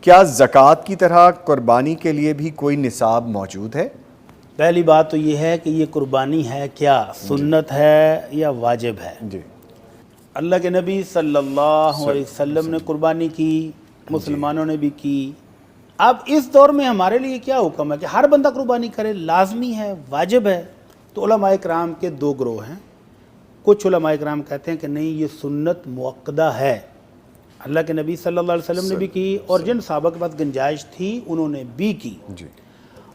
کیا زکوٰۃ کی طرح قربانی کے لیے بھی کوئی نصاب موجود ہے؟ پہلی بات تو یہ ہے کہ یہ قربانی ہے کیا، سنت ہے یا واجب ہے؟ جی، اللہ کے نبی صلی اللہ علیہ وسلم نے قربانی کی، مسلمانوں نے بھی کی۔ اب اس دور میں ہمارے لیے کیا حکم ہے کہ ہر بندہ قربانی کرے؟ لازمی ہے، واجب ہے؟ تو علماء کرام کے دو گروہ ہیں۔ کچھ علماء کرام کہتے ہیں کہ نہیں، یہ سنت مؤکدہ ہے، اللہ کے نبی صلی اللہ علیہ وسلم نے بھی کی، اور جن صحابہ کے پاس گنجائش تھی انہوں نے بھی کی۔ جی،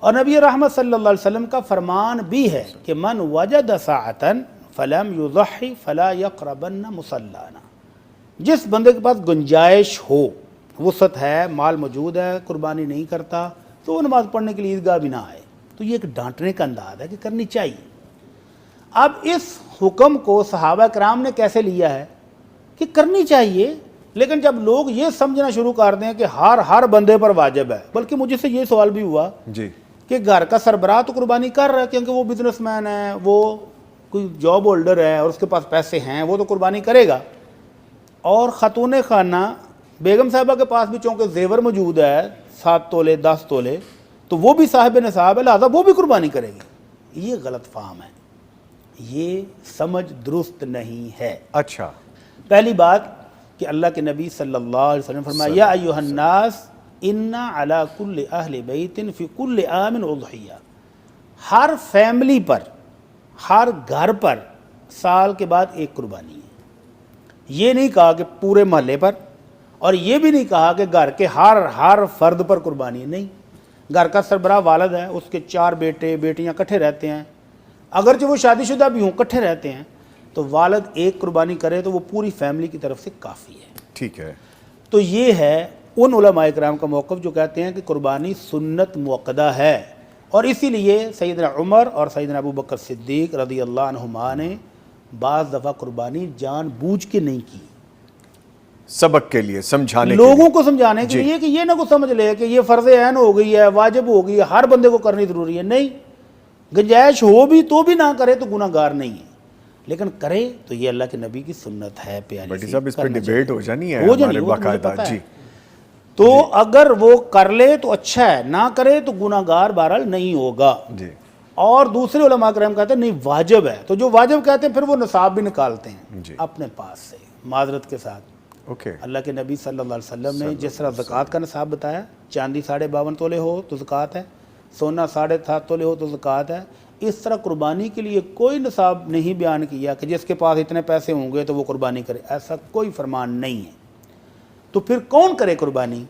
اور نبی رحمت صلی اللہ علیہ وسلم کا فرمان بھی ہے کہ من وجد ساعتن فلم یضحی فلا یقربن مصلانا، جس بندے کے پاس گنجائش ہو، وسعت ہے، مال موجود ہے، قربانی نہیں کرتا، تو وہ نماز پڑھنے کے لیے عیدگاہ بھی نہ آئے۔ تو یہ ایک ڈانٹنے کا انداز ہے کہ کرنی چاہیے۔ اب اس حکم کو صحابہ کرام نے کیسے لیا ہے کہ کرنی چاہیے، لیکن جب لوگ یہ سمجھنا شروع کر دیں کہ ہر بندے پر واجب ہے، بلکہ مجھے سے یہ سوال بھی ہوا جی، کہ گھر کا سربراہ تو قربانی کر رہا ہے کیونکہ وہ بزنس مین ہے، وہ کوئی جاب ہولڈر ہے اور اس کے پاس پیسے ہیں، وہ تو قربانی کرے گا، اور خاتون خانہ بیگم صاحبہ کے پاس بھی چونکہ زیور موجود ہے 7 تولے 10 تولے، تو وہ بھی صاحب نصاب ہے، لہٰذا وہ بھی قربانی کرے گی۔ یہ غلط فہم ہے، یہ سمجھ درست نہیں ہے۔ اچھا، پہلی بات کہ اللہ کے نبی صلی اللہ علیہ وسلم فرمایا یا ایھا الناس ان علی کل اہل بیت فی کل عام اضحیہ، ہر فیملی پر، ہر گھر پر سال کے بعد ایک قربانی ہے۔ یہ نہیں کہا کہ پورے محلے پر، اور یہ بھی نہیں کہا کہ گھر کے ہر فرد پر قربانی ہے، نہیں۔ گھر کا سربراہ والد ہے، اس کے 4 بیٹے بیٹیاں کٹھے رہتے ہیں، اگرچہ وہ شادی شدہ بھی ہوں، کٹھے رہتے ہیں، تو والد ایک قربانی کرے تو وہ پوری فیملی کی طرف سے کافی ہے۔ ٹھیک ہے۔ تو یہ ہے ان علماء کرام کا موقف جو کہتے ہیں کہ قربانی سنت مؤکدہ ہے، اور اسی لیے سیدنا عمر اور سیدنا ابو بکر صدیق رضی اللہ عنہما نے بعض دفعہ قربانی جان بوجھ کے نہیں کی، سبق کے لیے، سمجھانے کے لوگوں لیے۔ کو سمجھانے کے لیے کہ یہ نہ کو سمجھ لے کہ یہ فرض عین ہو گئی ہے، واجب ہو گئی ہے، ہر بندے کو کرنی ضروری ہے۔ نہیں، گنجائش ہو بھی تو بھی نہ کرے تو گناہ گار نہیں ہے، لیکن کرے تو یہ اللہ کے نبی کی سنت ہے پیاری سی۔ بھٹی صاحب اس پر ڈیبیٹ ہو جانی ہے ہو جانی، ہمارے وہ تو مجھے باقاعدہ۔ پتہ ہے۔ جی، تو اگر وہ کر لے تو اچھا ہے، نہ کرے تو گناہ گار بہرحال نہیں ہوگا۔ جی، اور دوسرے علماء کرام کہتے ہیں نہیں واجب ہے، تو جو واجب کہتے ہیں پھر وہ نصاب بھی نکالتے ہیں جی، اپنے پاس سے، معذرت کے ساتھ۔ اوکے، اللہ کے نبی صلی اللہ علیہ وسلم نے جس طرح زکوٰۃ کا نصاب بتایا، چاندی 52.5 تولے ہو تو زکوٰۃ ہے، سونا 7.5 تولے ہو تو زکوٰۃ ہے، اس طرح قربانی کے لیے کوئی نصاب نہیں بیان کیا کہ جس کے پاس اتنے پیسے ہوں گے تو وہ قربانی کرے، ایسا کوئی فرمان نہیں ہے۔ تو پھر کون کرے قربانی؟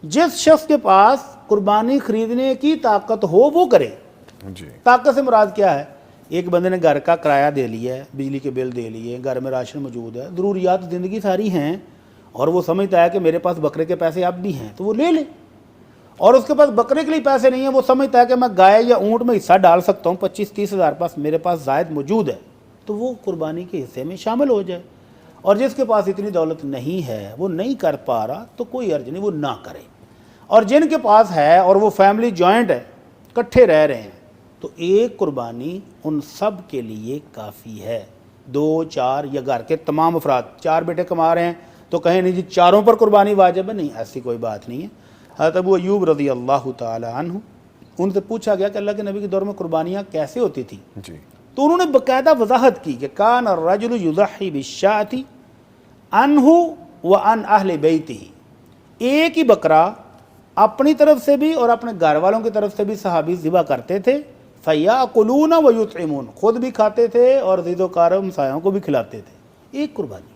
جس شخص کے پاس قربانی خریدنے کی طاقت ہو وہ کرے۔ جی، طاقت سے مراد کیا ہے؟ ایک بندے نے گھر کا کرایہ دے لیا ہے، بجلی کے بل دے لیے، گھر میں راشن موجود ہے، ضروریات زندگی ساری ہیں، اور وہ سمجھتا ہے کہ میرے پاس بکرے کے پیسے اب بھی ہیں تو وہ لے لے، اور اس کے پاس بکرے کے لیے پیسے نہیں ہیں، وہ سمجھتا ہے کہ میں گائے یا اونٹ میں حصہ ڈال سکتا ہوں، 25-30 ہزار پاس میرے پاس زائد موجود ہے، تو وہ قربانی کے حصے میں شامل ہو جائے۔ اور جس کے پاس اتنی دولت نہیں ہے، وہ نہیں کر پا رہا، تو کوئی حرج نہیں، وہ نہ کرے۔ اور جن کے پاس ہے اور وہ فیملی جوائنٹ ہے، کٹھے رہ رہے ہیں، تو ایک قربانی ان سب کے لیے کافی ہے۔ 2 4 یا گھر کے تمام افراد، 4 بیٹے کما رہے ہیں تو کہیں نہیں جی چاروں پر قربانی واجب ہے، نہیں، ایسی کوئی بات نہیں ہے۔ حضرت ابو ایوب رضی اللہ تعالی عنہ، ان سے پوچھا گیا کہ اللہ کے نبی کے دور میں قربانیاں کیسے ہوتی تھیں، جی، تو انہوں نے باقاعدہ وضاحت کی کہ کان الرجل یضحی بالشاۃ عنہ وعن اہل بیتہ، ایک ہی بکرا اپنی طرف سے بھی اور اپنے گھر والوں کی طرف سے بھی صحابی ذبح کرتے تھے، فیاکلون ویطعمون، خود بھی کھاتے تھے اور عزیز و اقارب ہمسایوں کو بھی کھلاتے تھے، ایک قربانی۔